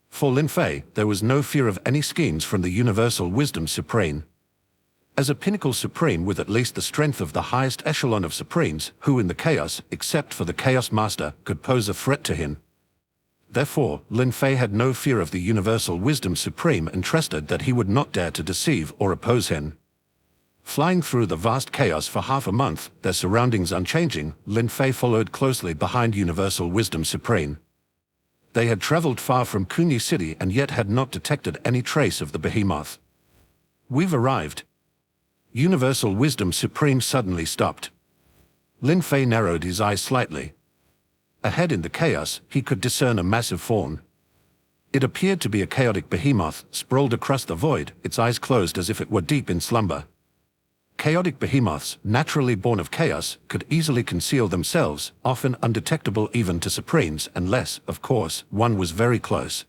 For Lin Fei, there was no fear of any schemes from the Universal Wisdom Supreme. As a Pinnacle Supreme with at least the strength of the highest echelon of Supremes, who in the chaos, except for the Chaos Master, could pose a threat to him. Therefore, Lin Fei had no fear of the Universal Wisdom Supreme and trusted that he would not dare to deceive or oppose him. Flying through the vast chaos for half a month, their surroundings unchanging, Lin Fei followed closely behind Universal Wisdom Supreme. They had traveled far from Kunyu City and yet had not detected any trace of the behemoth. We've arrived. Universal Wisdom Supreme suddenly stopped. Lin Fei narrowed his eyes slightly. Ahead in the chaos, he could discern a massive fawn. It appeared to be a chaotic behemoth, sprawled across the void, its eyes closed as if it were deep in slumber. Chaotic behemoths, naturally born of chaos, could easily conceal themselves, often undetectable even to Supremes, unless, of course, one was very close.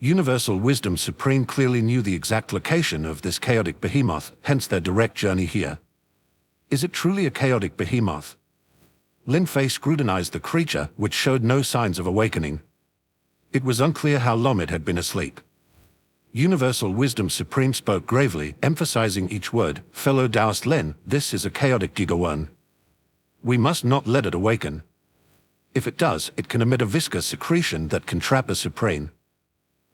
Universal Wisdom Supreme clearly knew the exact location of this chaotic behemoth, hence their direct journey here. Is it truly a chaotic behemoth? Lin Fei scrutinized the creature, which showed no signs of awakening. It was unclear how long it had been asleep. Universal Wisdom Supreme spoke gravely, emphasizing each word, fellow Taoist Lin, this is a chaotic gigaworm. We must not let it awaken. If it does, it can emit a viscous secretion that can trap a Supreme.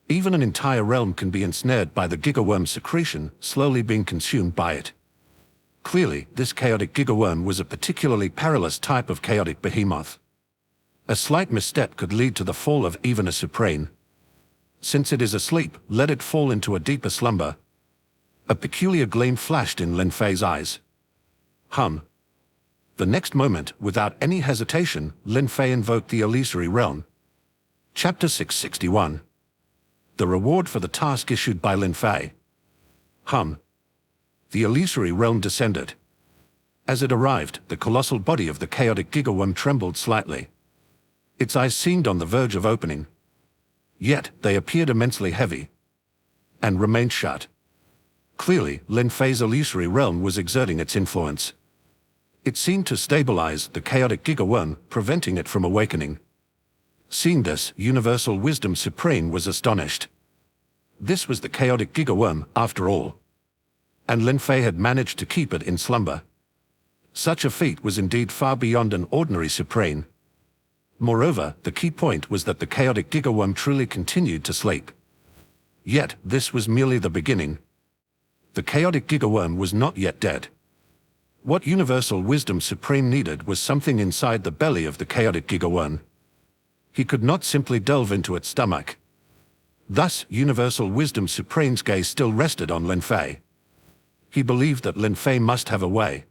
Even an entire realm can be ensnared by the gigaworm secretion, slowly being consumed by it. Clearly, this chaotic gigaworm was a particularly perilous type of chaotic behemoth. A slight misstep could lead to the fall of even a Supreme. Since it is asleep, let it fall into a deeper slumber. A peculiar gleam flashed in Lin Fei's eyes. The next moment, without any hesitation, Lin Fei invoked the illusory realm. Chapter 661. The reward for the task issued by Lin Fei. The illusory realm descended. As it arrived, the colossal body of the chaotic gigaworm trembled slightly. Its eyes seemed on the verge of opening. Yet, they appeared immensely heavy. And remained shut. Clearly, Lin Fei's illusory realm was exerting its influence. It seemed to stabilize the chaotic gigaworm, preventing it from awakening. Seeing this, Universal Wisdom Supreme was astonished. This was the chaotic gigaworm, after all. And Lin Fei had managed to keep it in slumber. Such a feat was indeed far beyond an ordinary Supreme. Moreover, the key point was that the chaotic gigaworm truly continued to sleep. Yet, this was merely the beginning. The chaotic gigaworm was not yet dead. What Universal Wisdom Supreme needed was something inside the belly of the chaotic gigaworm. He could not simply delve into its stomach. Thus, Universal Wisdom Supreme's gaze still rested on Lin Fei. He believed that Lin Fei must have a way.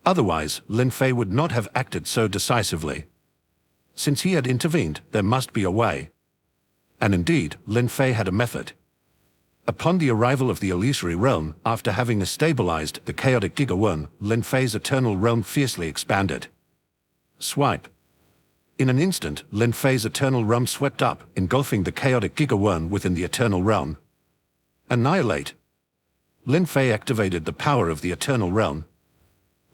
Otherwise, Lin Fei would not have acted so decisively. Since he had intervened, there must be a way. And indeed, Lin Fei had a method. Upon the arrival of the illusory realm, after having stabilized the chaotic gigaworm, Lin Fei's eternal realm fiercely expanded. Swipe. In an instant, Lin Fei's eternal realm swept up, engulfing the chaotic gigaworm within the eternal realm. Annihilate. Lin Fei activated the power of the eternal realm.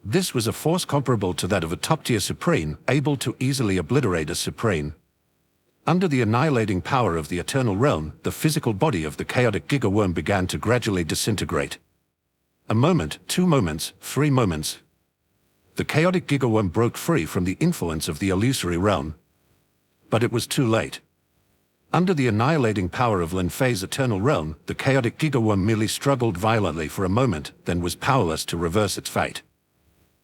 This was a force comparable to that of a top-tier Supreme, able to easily obliterate a Supreme. Under the annihilating power of the eternal realm, the physical body of the chaotic gigaworm began to gradually disintegrate. A moment, 2 moments, 3 moments. The chaotic gigaworm broke free from the influence of the illusory realm. But it was too late. Under the annihilating power of Lin Fei's eternal realm, the chaotic gigaworm merely struggled violently for a moment, then was powerless to reverse its fate.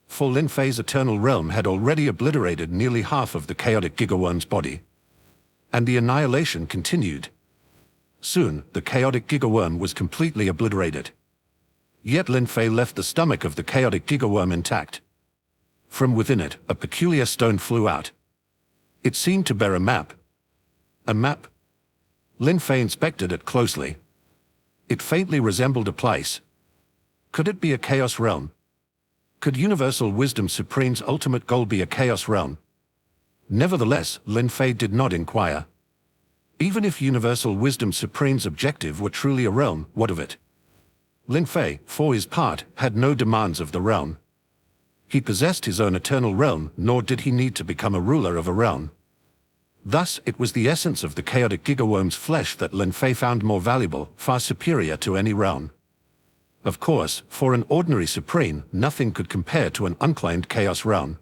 For Lin Fei's eternal realm had already obliterated nearly half of the chaotic gigaworm's body. And the annihilation continued. Soon, the chaotic gigaworm was completely obliterated. Yet Lin Fei left the stomach of the chaotic gigaworm intact. From within it, a peculiar stone flew out. It seemed to bear a map. A map? Lin Fei inspected it closely. It faintly resembled a place. Could it be a chaos realm? Could Universal Wisdom Supreme's ultimate goal be a chaos realm? Nevertheless, Lin Fei did not inquire. Even if Universal Wisdom Supreme's objective were truly a realm, what of it? Lin Fei, for his part, had no demands of the realm. He possessed his own eternal realm, nor did he need to become a ruler of a realm. Thus, it was the essence of the chaotic gigaworm's flesh that Lin Fei found more valuable, far superior to any realm. Of course, for an ordinary Supreme, nothing could compare to an unclaimed chaos realm.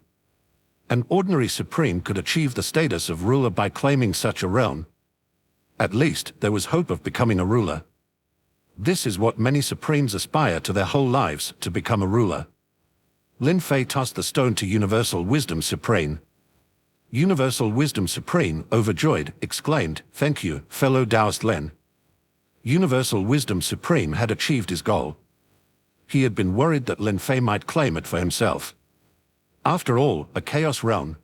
An ordinary Supreme could achieve the status of ruler by claiming such a realm. At least, there was hope of becoming a ruler. This is what many Supremes aspire to their whole lives, to become a ruler. Lin Fei tossed the stone to Universal Wisdom Supreme. Universal Wisdom Supreme, overjoyed, exclaimed, "Thank you, fellow Taoist Lin." Universal Wisdom Supreme had achieved his goal. He had been worried that Lin Fei might claim it for himself. After all, a chaos realm.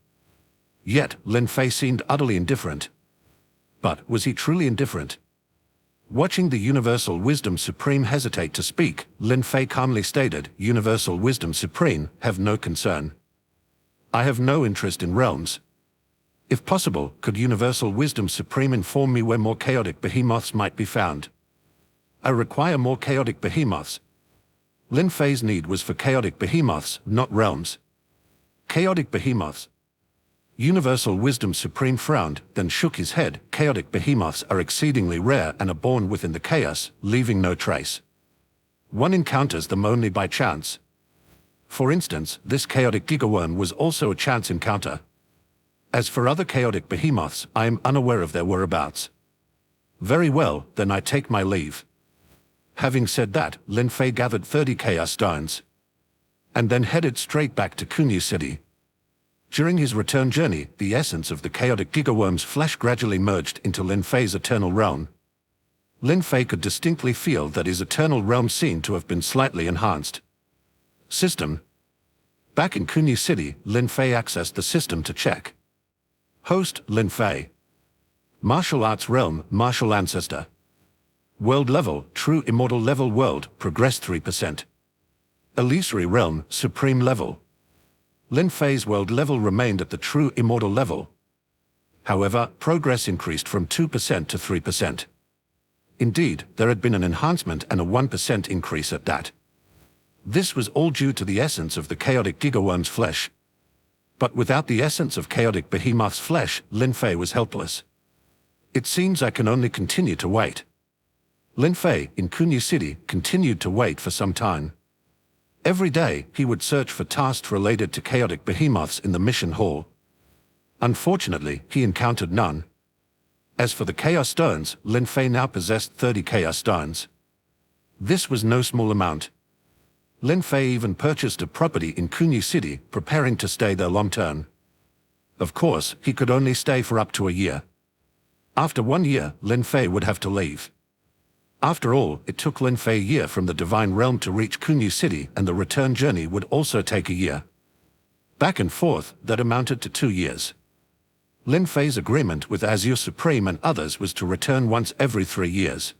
Yet, Lin Fei seemed utterly indifferent. But was he truly indifferent? Watching the Universal Wisdom Supreme hesitate to speak, Lin Fei calmly stated, "Universal Wisdom Supreme, have no concern. I have no interest in realms. If possible, could Universal Wisdom Supreme inform me where more chaotic behemoths might be found? I require more chaotic behemoths." Lin Fei's need was for chaotic behemoths, not realms. Chaotic behemoths. Universal Wisdom Supreme frowned, then shook his head. Chaotic behemoths are exceedingly rare and are born within the chaos, leaving no trace. One encounters them only by chance. For instance, this chaotic gigaworm was also a chance encounter. As for other chaotic behemoths, I am unaware of their whereabouts. Very well, then I take my leave. Having said that, Lin Fei gathered 30 chaos stones. And then headed straight back to Kunyu City. During his return journey, the essence of the chaotic gigaworm's flesh gradually merged into Lin Fei's eternal realm. Lin Fei could distinctly feel that his eternal realm seemed to have been slightly enhanced. System. Back in Kunyu City, Lin Fei accessed the system to check. Host, Lin Fei. Martial Arts Realm, Martial Ancestor. World level, True Immortal level world, progressed 3%. Illusory realm, supreme level. Lin Fei's world level remained at the true immortal level. However, progress increased from 2% to 3%. Indeed, there had been an enhancement and a 1% increase at that. This was all due to the essence of the chaotic gigaworm's flesh. But without the essence of chaotic behemoth's flesh, Lin Fei was helpless. It seems I can only continue to wait. Lin Fei, in Kunyu City, continued to wait for some time. Every day, he would search for tasks related to chaotic behemoths in the mission hall. Unfortunately, he encountered none. As for the Chaos Stones, Lin Fei now possessed 30 Chaos Stones. This was no small amount. Lin Fei even purchased a property in Kunyu City, preparing to stay there long-term. Of course, he could only stay for up to a year. After 1 year, Lin Fei would have to leave. After all, it took Lin Fei a year from the Divine Realm to reach Kunyu City, and the return journey would also take a year. Back and forth, that amounted to 2 years. Lin Fei's agreement with Azure Supreme and others was to return once every 3 years.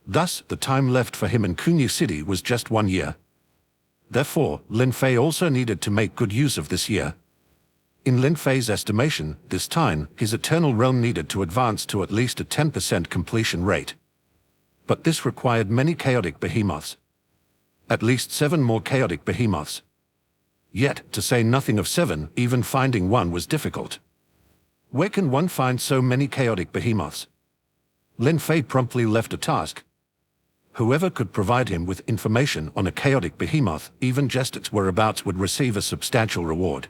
Thus, the time left for him in Kunyu City was just 1 year. Therefore, Lin Fei also needed to make good use of this year. In Lin Fei's estimation, this time, his eternal realm needed to advance to at least a 10% completion rate. But this required many chaotic behemoths. At least 7 more chaotic behemoths. Yet, to say nothing of 7, even finding one was difficult. Where can one find so many chaotic behemoths? Lin Fei promptly left a task. Whoever could provide him with information on a chaotic behemoth, even just its whereabouts, would receive a substantial reward.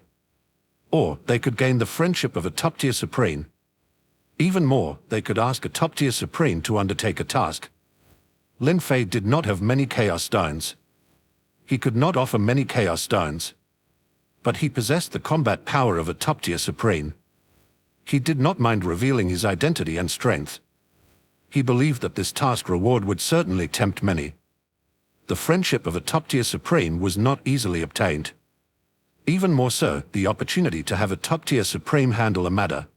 Or, they could gain the friendship of a top-tier supreme. Even more, they could ask a top-tier supreme to undertake a task. Lin Fei did not have many Chaos Stones. He could not offer many Chaos Stones. But he possessed the combat power of a top-tier supreme. He did not mind revealing his identity and strength. He believed that this task reward would certainly tempt many. The friendship of a top-tier supreme was not easily obtained. Even more so, the opportunity to have a top-tier supreme handle a matter.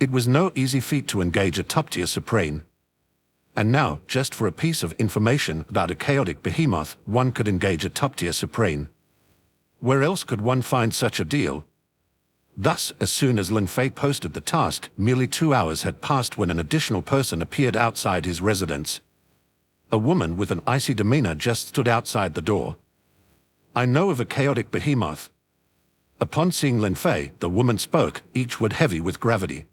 It was no easy feat to engage a top-tier supreme. And now, just for a piece of information about a chaotic behemoth, one could engage a top-tier supreme. Where else could one find such a deal? Thus, as soon as Lin Fei posted the task, merely 2 hours had passed when an additional person appeared outside his residence. A woman with an icy demeanor just stood outside the door. "I know of a chaotic behemoth." Upon seeing Lin Fei, the woman spoke, each word heavy with gravity.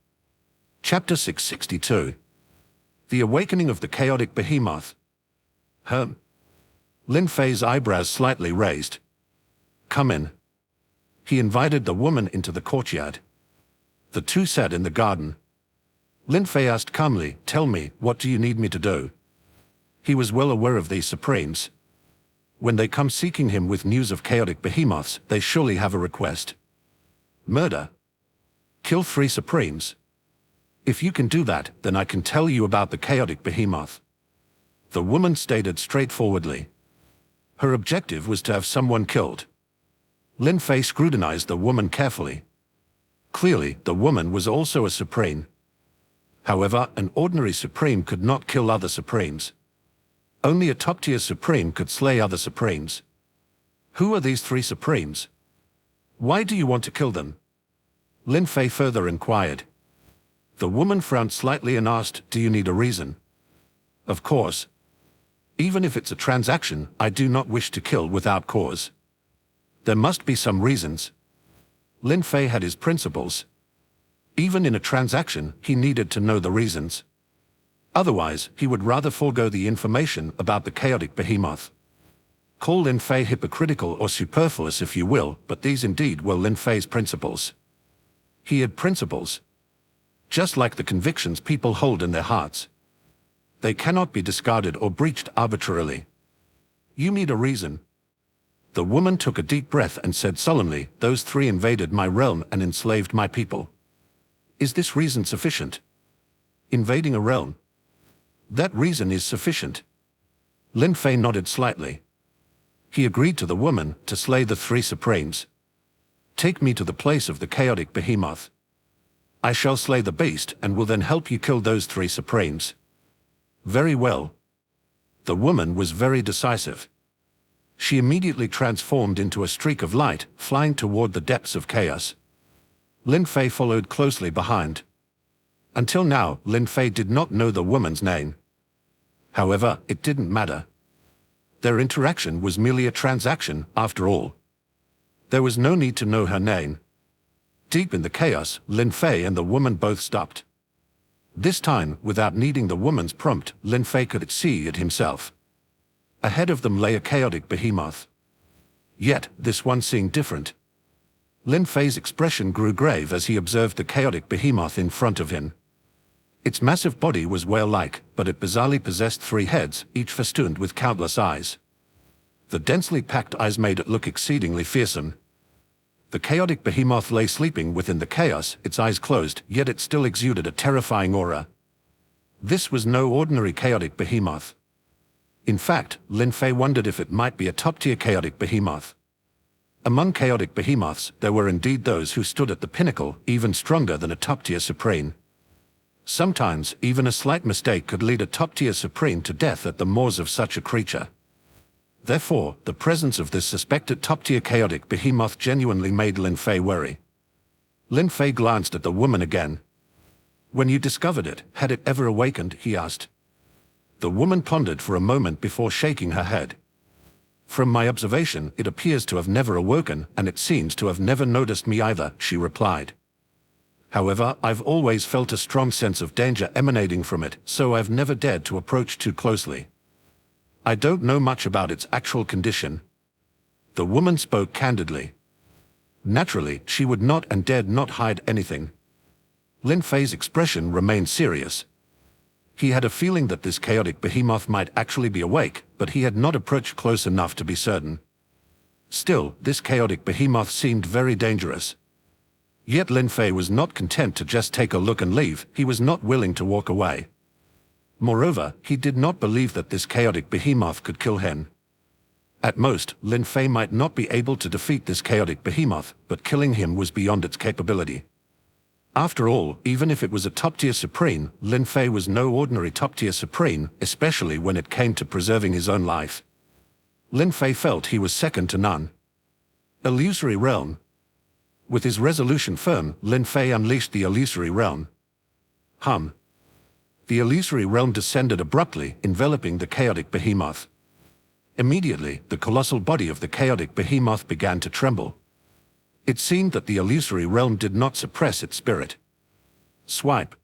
Chapter 662. The Awakening of the Chaotic Behemoth. Lin Fei's eyebrows slightly raised. "Come in." He invited the woman into the courtyard. The two sat in the garden. Lin Fei asked calmly, "Tell me, what do you need me to do?" He was well aware of these supremes. When they come seeking him with news of chaotic behemoths, they surely have a request. Murder. Kill 3 supremes. If you can do that, then I can tell you about the chaotic behemoth. The woman stated straightforwardly. Her objective was to have someone killed. Lin Fei scrutinized the woman carefully. Clearly, the woman was also a supreme. However, an ordinary supreme could not kill other supremes. Only a top-tier supreme could slay other supremes. Who are these 3 supremes? Why do you want to kill them? Lin Fei further inquired. The woman frowned slightly and asked, "Do you need a reason?" "Of course. Even if it's a transaction, I do not wish to kill without cause. There must be some reasons." Lin Fei had his principles. Even in a transaction, he needed to know the reasons. Otherwise, he would rather forego the information about the chaotic behemoth. Call Lin Fei hypocritical or superfluous if you will, but these indeed were Lin Fei's principles. He had principles. Just like the convictions people hold in their hearts. They cannot be discarded or breached arbitrarily. You need a reason. The woman took a deep breath and said solemnly, "Those 3 invaded my realm and enslaved my people. Is this reason sufficient?" Invading a realm. That reason is sufficient. Lin Fei nodded slightly. He agreed to the woman to slay the 3 supremes. "Take me to the place of the chaotic behemoth. I shall slay the beast and will then help you kill those 3 supremes." Very well. The woman was very decisive. She immediately transformed into a streak of light, flying toward the depths of chaos. Lin Fei followed closely behind. Until now, Lin Fei did not know the woman's name. However, it didn't matter. Their interaction was merely a transaction, after all. There was no need to know her name. Deep in the chaos, Lin Fei and the woman both stopped. This time, without needing the woman's prompt, Lin Fei could see it himself. Ahead of them lay a chaotic behemoth. Yet, this one seemed different. Lin Fei's expression grew grave as he observed the chaotic behemoth in front of him. Its massive body was whale-like, but it bizarrely possessed 3 heads, each festooned with countless eyes. The densely packed eyes made it look exceedingly fearsome. The chaotic behemoth lay sleeping within the chaos, its eyes closed, yet it still exuded a terrifying aura. This was no ordinary chaotic behemoth. In fact, Lin Fei wondered if it might be a top-tier chaotic behemoth. Among chaotic behemoths, there were indeed those who stood at the pinnacle, even stronger than a top-tier supreme. Sometimes, even a slight mistake could lead a top-tier supreme to death at the maws of such a creature. Therefore, the presence of this suspected top-tier chaotic behemoth genuinely made Lin Fei worry. Lin Fei glanced at the woman again. "When you discovered it, had it ever awakened?" he asked. The woman pondered for a moment before shaking her head. "From my observation, it appears to have never awoken, and it seems to have never noticed me either," she replied. "However, I've always felt a strong sense of danger emanating from it, so I've never dared to approach too closely. I don't know much about its actual condition." The woman spoke candidly. Naturally, she would not and dared not hide anything. Lin Fei's expression remained serious. He had a feeling that this chaotic behemoth might actually be awake, but he had not approached close enough to be certain. Still, this chaotic behemoth seemed very dangerous. Yet Lin Fei was not content to just take a look and leave, he was not willing to walk away. Moreover, he did not believe that this chaotic behemoth could kill him. At most, Lin Fei might not be able to defeat this chaotic behemoth, but killing him was beyond its capability. After all, even if it was a top-tier supreme, Lin Fei was no ordinary top-tier supreme, especially when it came to preserving his own life. Lin Fei felt he was second to none. Illusory realm. With his resolution firm, Lin Fei unleashed the illusory realm. Hum. The illusory realm descended abruptly, enveloping the chaotic behemoth. Immediately, the colossal body of the chaotic behemoth began to tremble. It seemed that the illusory realm did not suppress its spirit. Swipe.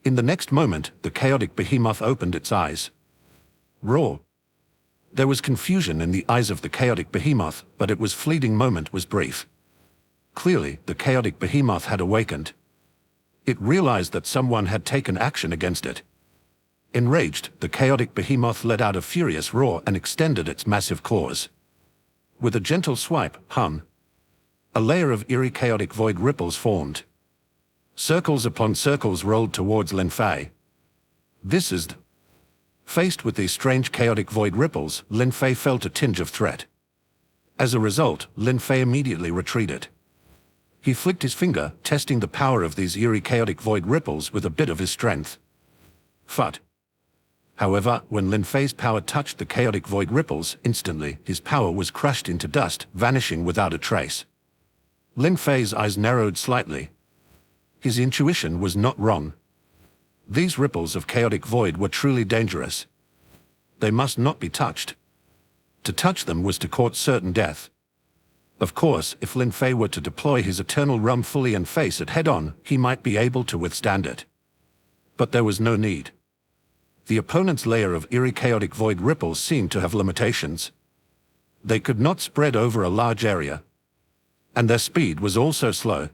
In the next moment, the chaotic behemoth opened its eyes. Roar. There was confusion in the eyes of the chaotic behemoth, but its fleeting moment was brief. Clearly, the chaotic behemoth had awakened. It realized that someone had taken action against it. Enraged, the chaotic behemoth let out a furious roar and extended its massive claws. With a gentle swipe, hum. A layer of eerie chaotic void ripples formed. Circles upon circles rolled towards Lin Fei. This is... Faced with these strange chaotic void ripples, Lin Fei felt a tinge of threat. As a result, Lin Fei immediately retreated. He flicked his finger, testing the power of these eerie chaotic void ripples with a bit of his strength. Phut. However, when Lin Fei's power touched the chaotic void ripples, instantly, his power was crushed into dust, vanishing without a trace. Lin Fei's eyes narrowed slightly. His intuition was not wrong. These ripples of chaotic void were truly dangerous. They must not be touched. To touch them was to court certain death. Of course, if Lin Fei were to deploy his eternal realm fully and face it head-on, he might be able to withstand it. But there was no need. The opponent's layer of eerie chaotic void ripples seemed to have limitations. They could not spread over a large area. And their speed was also slow.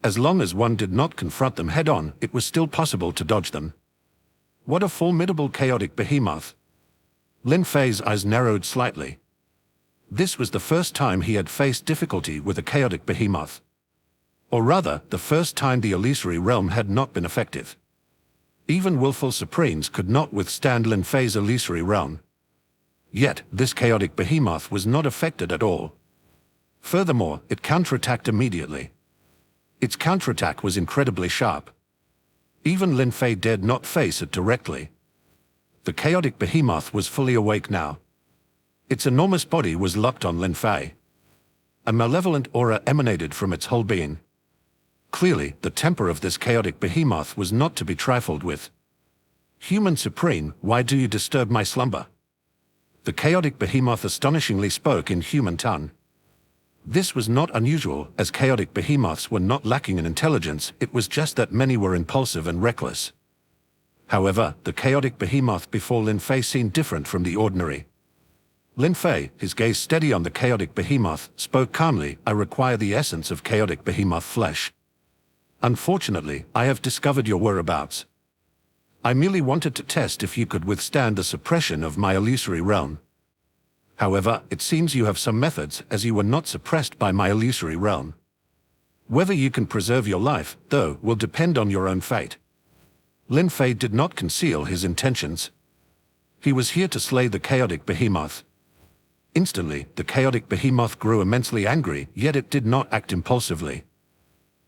As long as one did not confront them head-on, it was still possible to dodge them. What a formidable chaotic behemoth! Lin Fei's eyes narrowed slightly. This was the first time he had faced difficulty with a chaotic behemoth. Or rather, the first time the illusory realm had not been effective. Even willful supremes could not withstand Lin Fei's illusory realm. Yet, this chaotic behemoth was not affected at all. Furthermore, it counterattacked immediately. Its counterattack was incredibly sharp. Even Lin Fei dared not face it directly. The chaotic behemoth was fully awake now. Its enormous body was locked on Lin Fei. A malevolent aura emanated from its whole being. Clearly, the temper of this chaotic behemoth was not to be trifled with. Human Supreme, why do you disturb my slumber? The chaotic behemoth astonishingly spoke in human tongue. This was not unusual, as chaotic behemoths were not lacking in intelligence, it was just that many were impulsive and reckless. However, the chaotic behemoth before Lin Fei seemed different from the ordinary. Lin Fei, his gaze steady on the chaotic behemoth, spoke calmly, I require the essence of chaotic behemoth flesh. Unfortunately, I have discovered your whereabouts. I merely wanted to test if you could withstand the suppression of my illusory realm. However, it seems you have some methods, as you were not suppressed by my illusory realm. Whether you can preserve your life, though, will depend on your own fate. Lin Fei did not conceal his intentions. He was here to slay the chaotic behemoth. Instantly, the chaotic behemoth grew immensely angry, yet it did not act impulsively.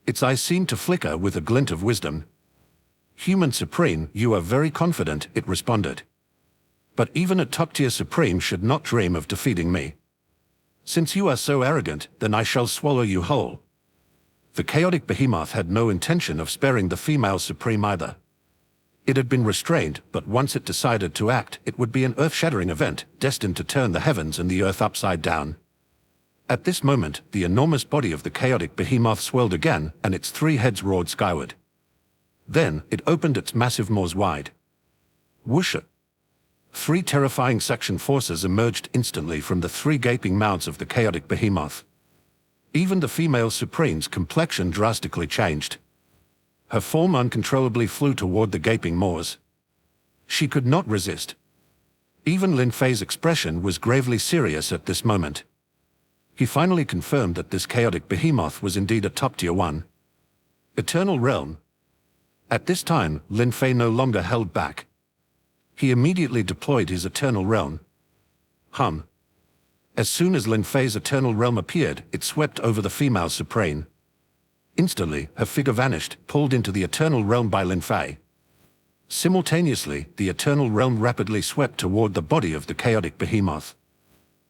Its eyes seemed to flicker with a glint of wisdom. Human Supreme, you are very confident, it responded. But even a top-tier Supreme should not dream of defeating me. Since you are so arrogant, then I shall swallow you whole. The chaotic behemoth had no intention of sparing the female Supreme either. It had been restrained, but once it decided to act, it would be an earth-shattering event, destined to turn the heavens and the earth upside down. At this moment, the enormous body of the chaotic behemoth swelled again, and its three heads roared skyward. Then, it opened its massive maws wide. Whoosh! Three terrifying suction forces emerged instantly from the three gaping mouths of the chaotic behemoth. Even the female Supreme's complexion drastically changed. Her form uncontrollably flew toward the gaping maws. She could not resist. Even Lin Fei's expression was gravely serious at this moment. He finally confirmed that this chaotic behemoth was indeed a top-tier one. Eternal Realm. At this time, Lin Fei no longer held back. He immediately deployed his Eternal Realm. As soon as Lin Fei's Eternal Realm appeared, it swept over the female Supreme. Instantly, her figure vanished, pulled into the Eternal Realm by Lin Fei. Simultaneously, the Eternal Realm rapidly swept toward the body of the chaotic behemoth.